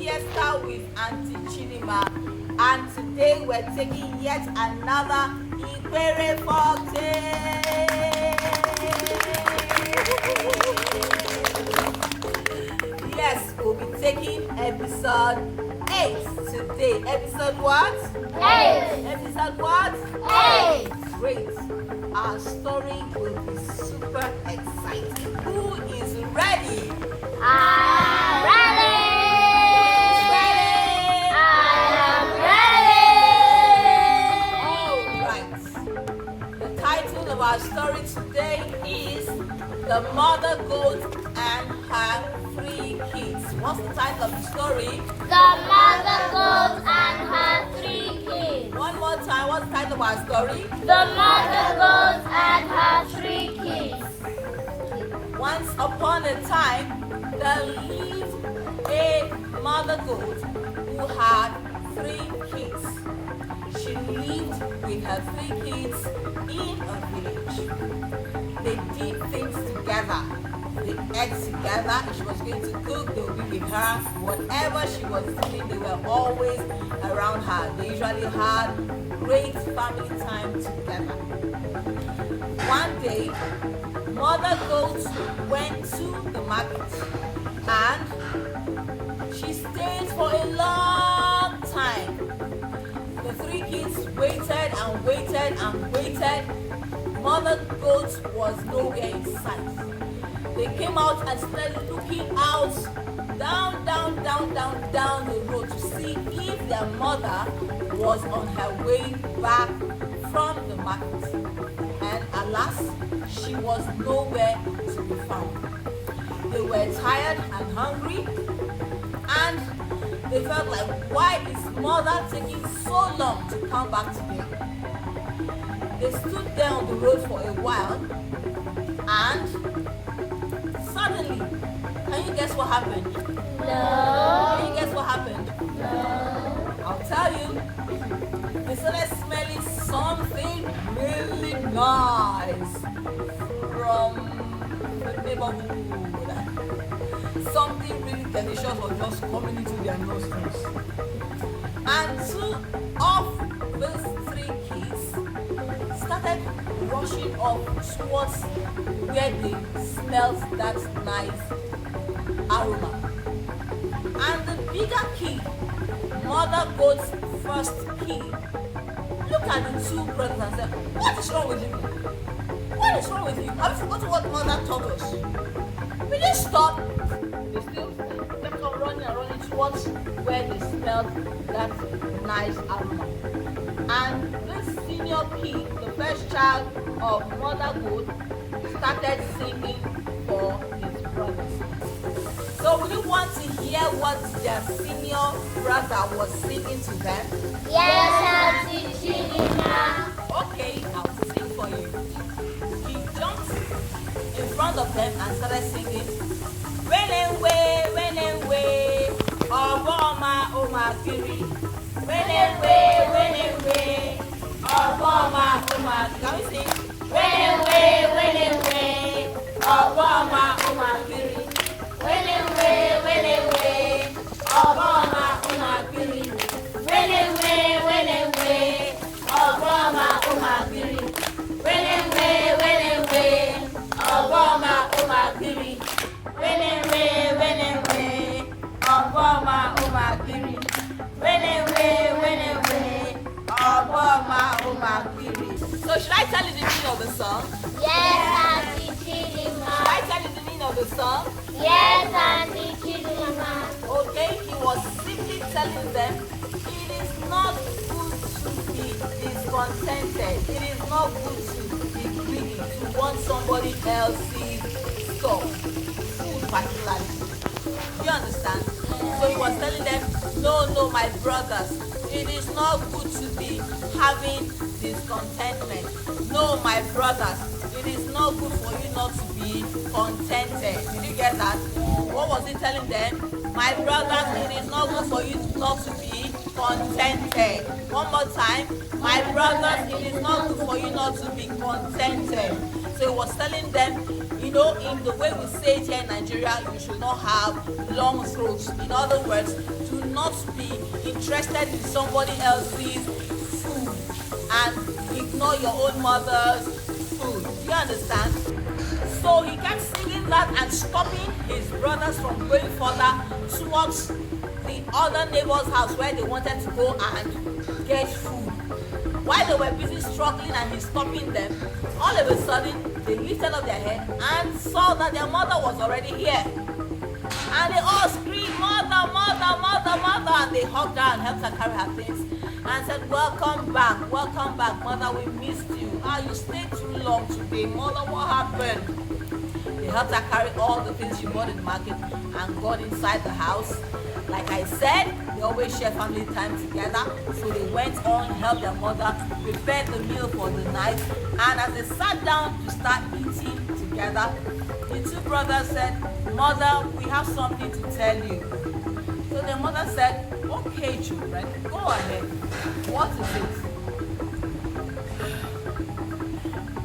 Fiesta with Aunty Chidinma, and today we're taking yet another Ikwere Folktales. Yes, we'll be taking episode 8 today. Episode what? 8. Episode what? 8. Great. Our story will be super exciting. Who is ready? I'm ready. Our story today is The Mother Goat and Her 3 Kids. What's the title of the story? The Mother Goat and Her 3 Kids. One more time, what's the title of our story? The Mother Goat and Her 3 Kids. Once upon a time, there lived a mother goat who had 3 kids. She lived with her 3 kids in a village. They did things together. They ate together. If she was going to cook, they would be with her. Whatever she was doing, they were always around her. They usually had great family time together. One day, Mother Goat went to the market and she stayed for a long time. The 3 kids waited and waited and waited. Mother Goat was nowhere in sight. They came out and started looking out down the road to see if their mother was on her way back from the market. And alas, she was nowhere to be found. They were tired and hungry, and they felt like, why is mother taking so long to come back today? They stood there on the road for a while, and suddenly, can you guess what happened? No. Can you guess what happened? No. I'll tell you. They started smelling something really nice from the neighborhood. Something really delicious was just coming into their nostrils. And 2 of those 3 kids started rushing up towards where they smelled that nice aroma. And the bigger kid, Mother Goat's first kid, looked at the 2 brothers and said, what is wrong with you? What is wrong with you? Have you forgotten what mother taught us? Will you stop? They still kept on running and running towards where they smelled that nice aroma. And this senior kid, the first child of Mother Goat, started singing for his brothers. So would you want to hear what their senior brother was singing to them? Yes, Aunty Chidinma. Okay, I'll sing for you. He jumped in front of them and started singing. Wenenwe, Obama Omakiri. Wenenwe, Obama Omakiri. Can we sing? Wenenwe, Obama Omakiri. Wenenwe, Obama Omakiri. Wenenwe, Obama Omakiri. Wenenwe, Obama Omakiri. Wenenwe, Obama Omakiri. Wenenwe, Obama Omakiri. So should I tell you the meaning of the song? Yes, Aunty Chidinma. Should I tell you the meaning of the song? Yes, Aunty Chidinma. Okay, he was simply telling them it is not good to be discontented. It is not good to be greedy, to want somebody else's stuff, food particularly. Do you understand? So he was telling them, no, my brothers, it is not good to be having discontentment. No, my brothers, it is not good for you not to be contented. Did you get that? What was he telling them? My brothers, it is not good for you not to be contented. One more time. My brothers, it is not good for you not to be contented. So he was telling them, in the way we say it here in Nigeria, you should not have long throats. In other words, do not be interested in somebody else's food and ignore your own mother's food. Do you understand? So he kept singing that and stopping his brothers from going further towards the other neighbor's house where they wanted to go and get food. While they were busy struggling and he's stopping them, all of a sudden they lifted up their head and saw that their mother was already here. And they all screamed, "Mother, mother, mother, mother!" And they hugged her and helped her carry her things and said, welcome back, mother, we missed you. You stayed too long today, mother, what happened? They helped her carry all the things she bought in the market and got inside the house. Like I said, they always share family time together. So they went on, helped their mother, prepared the meal for the night. And as they sat down to start eating together, the two brothers said, "Mother, we have something to tell you." So the mother said, "Okay, children, go ahead. What is it?"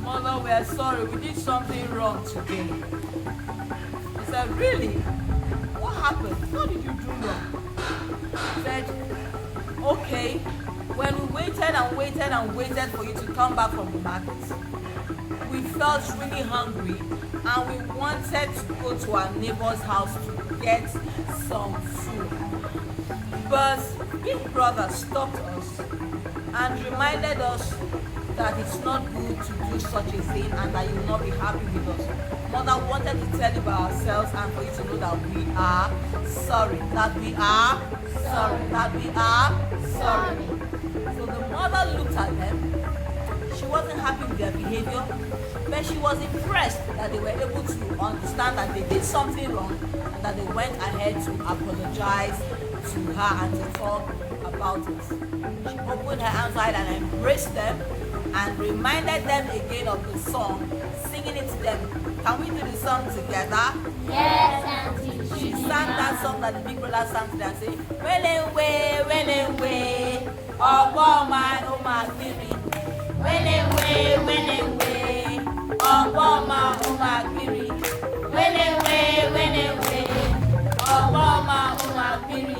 "Mother, we are sorry. We did something wrong today." He said, "Really? What happened? What did you do wrong?" He said, "Okay, when we waited and waited and waited for you to come back from the market, we felt really hungry and we wanted to go to our neighbor's house to get some food. But Big Brother stopped us and reminded us that it's not good to do such a thing and that you will not be happy with us. Mother wanted to tell you about ourselves and for you to know that we are sorry. That we are sorry. That we are sorry." So the mother looked at them. She wasn't happy with their behavior, but she was impressed that they were able to understand that they did something wrong and that they went ahead to apologize to her and to talk about it. She opened her arms wide and embraced them and reminded them again of the song, singing it to them. Can we do the song together? Yes, Aunty. She sang that song that the Big Brother sang to them, saying, "When away, Obama, Omakiri. When away, Obama, Omakiri. When away, Obama, Omakiri.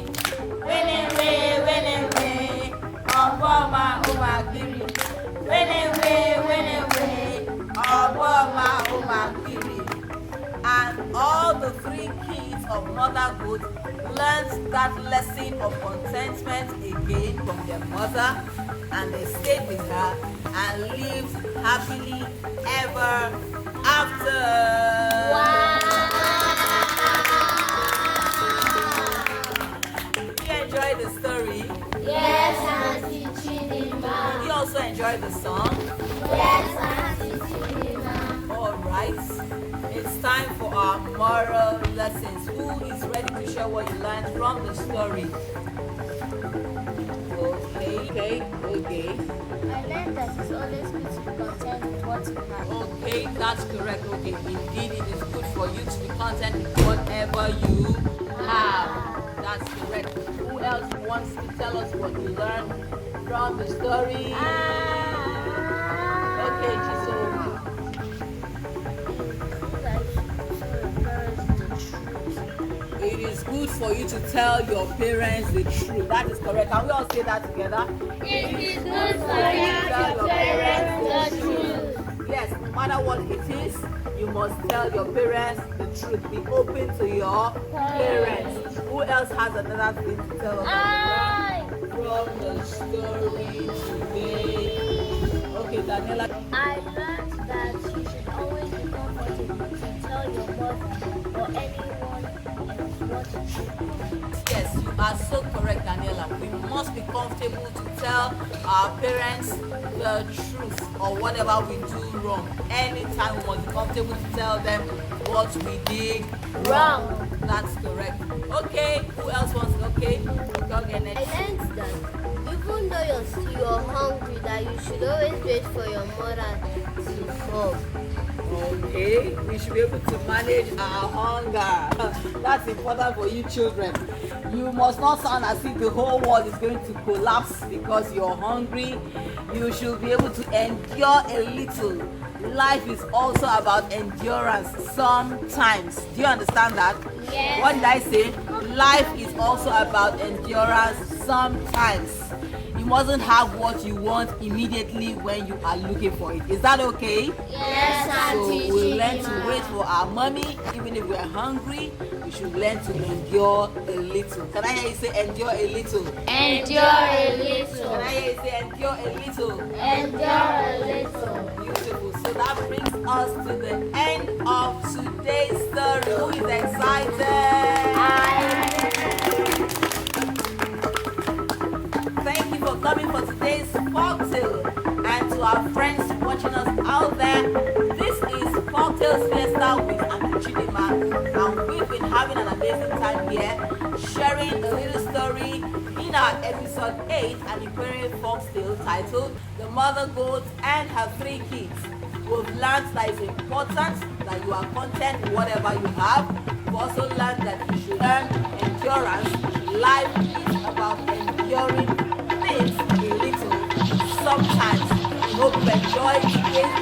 When away, Obama, Omakiri. When away, Obama, Omakiri." And all the three kids of Mother Goat learned that lesson of contentment again from their mother, and they stayed with her and lived happily ever after. Wow! Did you enjoy the story? Yes, Aunty Chidinma. Did you also enjoy the song? Yes, Aunty Chidinma. All right. It's time for our moral lessons. Who is ready to share what you learned from the story? Okay. I learned that it's always good to be content with what you have. Okay, that's correct. Okay, indeed, it is good for you to be content with whatever you have. That's correct. Who else wants to tell us what you learned from the story? Okay, Chisoma. It is good for you to tell your parents the truth. That is correct. Can we all say that together? It is good for you to tell your parents the truth. Yes, no matter what it is, you must tell your parents the truth. Be open to your parents. Who else has another thing to tell us from the story today? Okay, Daniela. I learned that you should always be comfortable to tell your mother or anyone else what to do. Yes, you are so correct, Daniela. We must be comfortable to tell our parents the truth or whatever we do wrong. Anytime we must be comfortable to tell them what we did wrong. That's correct. Okay, who else wants? Okay, I learned that even though you're hungry, that that you should always wait for your mother to come. Okay, we should be able to manage our hunger. That's important for you children. You must not sound as if the whole world is going to collapse because you're hungry. You should be able to endure a little. Life is also about endurance sometimes. Do you understand that? Yes. What did I say? Life is also about endurance sometimes. You mustn't have what you want immediately when you are looking for it. Is that okay? Yes, So Aunty we learn to Chidinma. wait for our mommy, even if we are hungry. We should learn to endure a little. Can I hear you say endure a little? Endure a Can little. I hear you say endure a little? Endure a little. Beautiful. So that brings us to the end of today's story. Who is excited? Thank you for coming for today's folktale. And to our friends watching us out there, this is Folktales Fiesta with Aunty Chidinma. And we've been having an amazing time here, sharing a little story in our episode 8, an Aquarian folktale titled The Mother Goat and Her 3 Kids. We've learned that it's important that you are content with whatever you have. We've also learned that you should learn endurance. Life is about enduring things a little sometimes. We hope you enjoyed today's